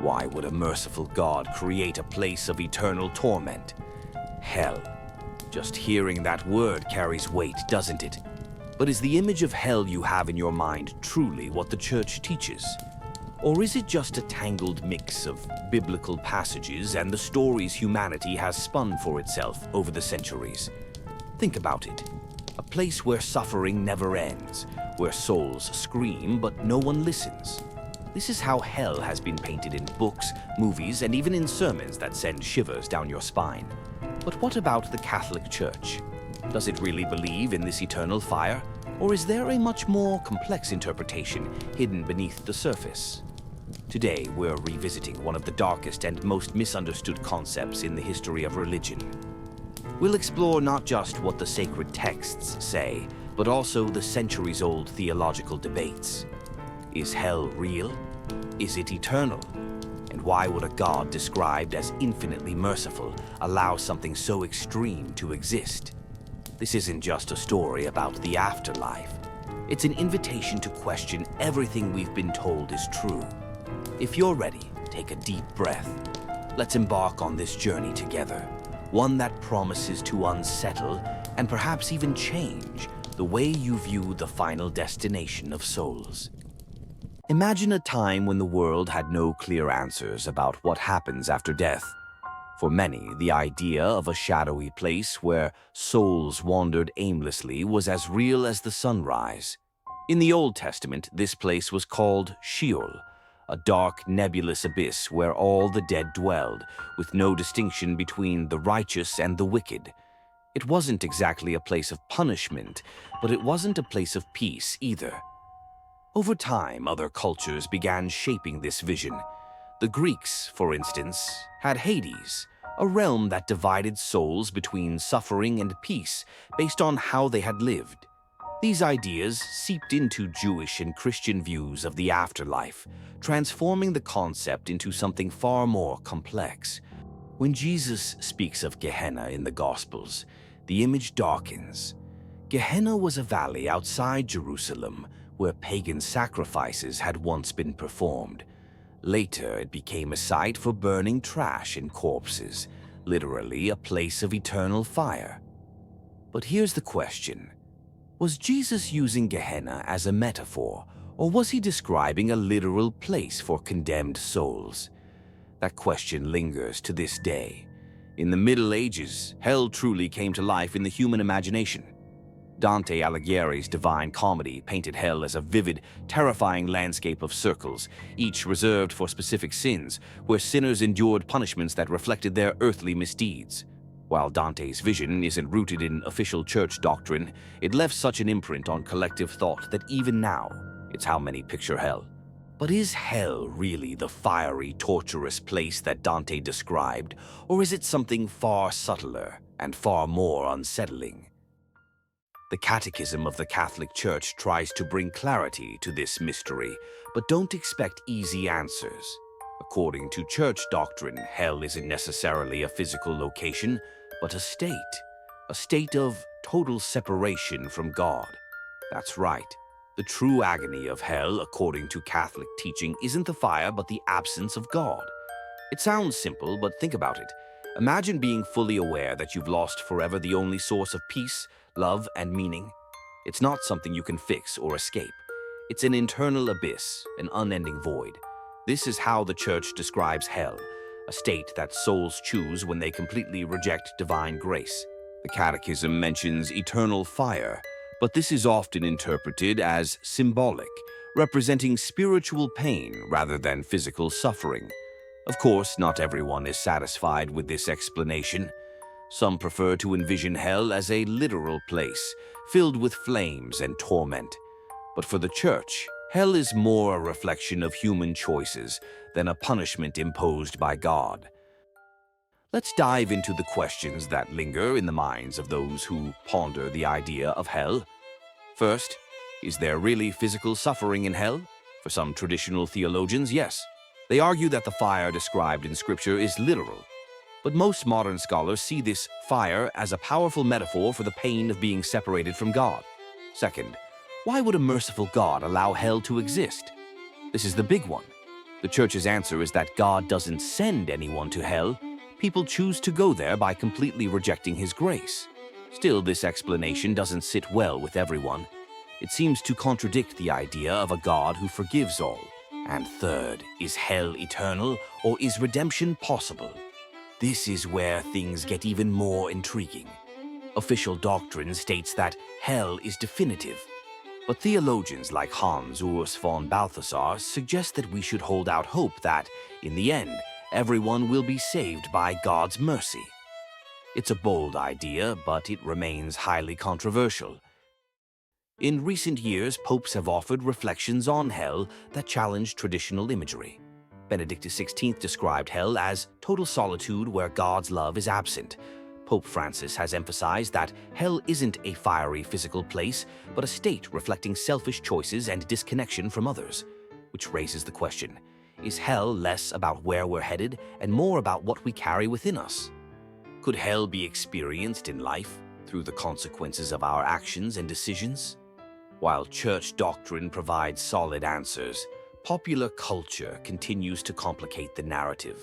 Why would a merciful God create a place of eternal torment? Hell. Just hearing that word carries weight, doesn't it? But is the image of hell you have in your mind truly what the Church teaches? Or is it just a tangled mix of biblical passages and the stories humanity has spun for itself over the centuries? Think about it. A place where suffering never ends, where souls scream but no one listens. This is how hell has been painted in books, movies, and even in sermons that send shivers down your spine. But what about the Catholic Church? Does it really believe in this eternal fire? Or is there a much more complex interpretation hidden beneath the surface? Today, we're revisiting one of the darkest and most misunderstood concepts in the history of religion. We'll explore not just what the sacred texts say, but also the centuries-old theological debates. Is hell real? Is it eternal? And why would a God described as infinitely merciful allow something so extreme to exist? This isn't just a story about the afterlife. It's an invitation to question everything we've been told is true. If you're ready, take a deep breath. Let's embark on this journey together, one that promises to unsettle and perhaps even change the way you view the final destination of souls. Imagine a time when the world had no clear answers about what happens after death. For many, the idea of a shadowy place where souls wandered aimlessly was as real as the sunrise. In the Old Testament, this place was called Sheol, a dark, nebulous abyss where all the dead dwelled, with no distinction between the righteous and the wicked. It wasn't exactly a place of punishment, but it wasn't a place of peace either. Over time, other cultures began shaping this vision. The Greeks, for instance, had Hades, a realm that divided souls between suffering and peace based on how they had lived. These ideas seeped into Jewish and Christian views of the afterlife, transforming the concept into something far more complex. When Jesus speaks of Gehenna in the Gospels, the image darkens. Gehenna was a valley outside Jerusalem where pagan sacrifices had once been performed. Later, it became a site for burning trash and corpses, literally a place of eternal fire. But here's the question. Was Jesus using Gehenna as a metaphor, or was he describing a literal place for condemned souls? That question lingers to this day. In the Middle Ages, hell truly came to life in the human imagination. Dante Alighieri's Divine Comedy painted hell as a vivid, terrifying landscape of circles, each reserved for specific sins, where sinners endured punishments that reflected their earthly misdeeds. While Dante's vision isn't rooted in official church doctrine, it left such an imprint on collective thought that even now, it's how many picture hell. But is hell really the fiery, torturous place that Dante described, or is it something far subtler and far more unsettling? The Catechism of the Catholic Church tries to bring clarity to this mystery, but don't expect easy answers. According to church doctrine, hell isn't necessarily a physical location, but a state of total separation from God. That's right. The true agony of hell, according to Catholic teaching, isn't the fire, but the absence of God. It sounds simple, but think about it. Imagine being fully aware that you've lost forever the only source of peace, love, and meaning. It's not something you can fix or escape. It's an internal abyss, an unending void. This is how the Church describes hell, a state that souls choose when they completely reject divine grace. The Catechism mentions eternal fire, but this is often interpreted as symbolic, representing spiritual pain rather than physical suffering. Of course, not everyone is satisfied with this explanation. Some prefer to envision hell as a literal place, filled with flames and torment. But for the Church, hell is more a reflection of human choices than a punishment imposed by God. Let's dive into the questions that linger in the minds of those who ponder the idea of hell. First, is there really physical suffering in hell? For some traditional theologians, yes. They argue that the fire described in Scripture is literal. But most modern scholars see this fire as a powerful metaphor for the pain of being separated from God. Second, why would a merciful God allow hell to exist? This is the big one. The Church's answer is that God doesn't send anyone to hell. People choose to go there by completely rejecting His grace. Still, this explanation doesn't sit well with everyone. It seems to contradict the idea of a God who forgives all. And third, is hell eternal, or is redemption possible? This is where things get even more intriguing. Official doctrine states that hell is definitive, but theologians like Hans Urs von Balthasar suggest that we should hold out hope that, in the end, everyone will be saved by God's mercy. It's a bold idea, but it remains highly controversial. In recent years, popes have offered reflections on hell that challenge traditional imagery. Benedict XVI described hell as total solitude where God's love is absent. Pope Francis has emphasized that hell isn't a fiery physical place, but a state reflecting selfish choices and disconnection from others. Which raises the question, is hell less about where we're headed and more about what we carry within us? Could hell be experienced in life through the consequences of our actions and decisions? While church doctrine provides solid answers, popular culture continues to complicate the narrative.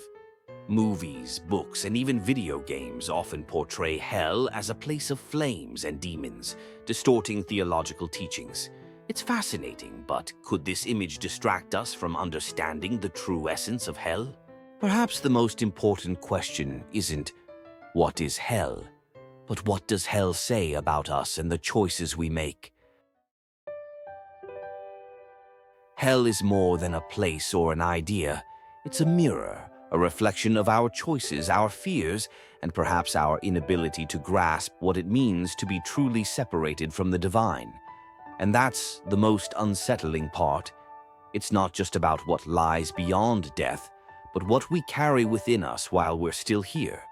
Movies, books, and even video games often portray hell as a place of flames and demons, distorting theological teachings. It's fascinating, but could this image distract us from understanding the true essence of hell? Perhaps the most important question isn't, what is hell? But what does hell say about us and the choices we make? Hell is more than a place or an idea. It's a mirror, a reflection of our choices, our fears, and perhaps our inability to grasp what it means to be truly separated from the divine. And that's the most unsettling part. It's not just about what lies beyond death, but what we carry within us while we're still here.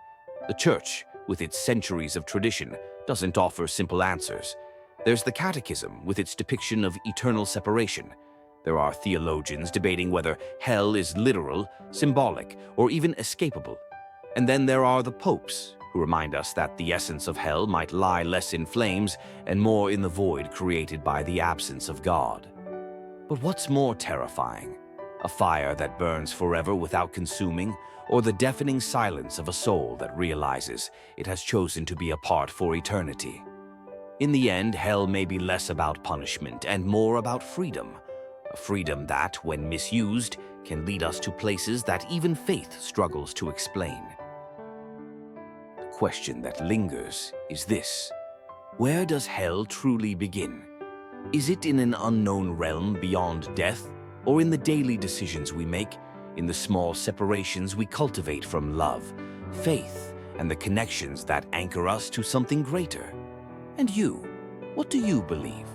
The Church, with its centuries of tradition, doesn't offer simple answers. There's the Catechism, with its depiction of eternal separation. There are theologians debating whether hell is literal, symbolic, or even escapable. And then there are the popes, who remind us that the essence of hell might lie less in flames and more in the void created by the absence of God. But what's more terrifying? A fire that burns forever without consuming, or the deafening silence of a soul that realizes it has chosen to be apart for eternity? In the end, hell may be less about punishment and more about freedom. A freedom that, when misused, can lead us to places that even faith struggles to explain. The question that lingers is this: where does hell truly begin? Is it in an unknown realm beyond death, or in the daily decisions we make, in the small separations we cultivate from love, faith, and the connections that anchor us to something greater? And you, what do you believe?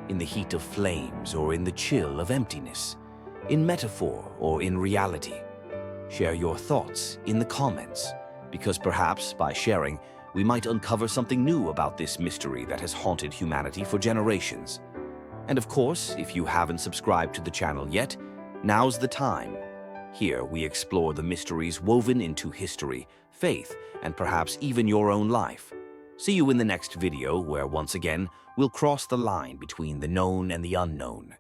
In the heat of flames or in the chill of emptiness? In metaphor or in reality? Share your thoughts in the comments, because perhaps by sharing, we might uncover something new about this mystery that has haunted humanity for generations. And of course, if you haven't subscribed to the channel yet, now's the time. Here we explore the mysteries woven into history, faith, and perhaps even your own life. See you in the next video where, once again, we'll cross the line between the known and the unknown.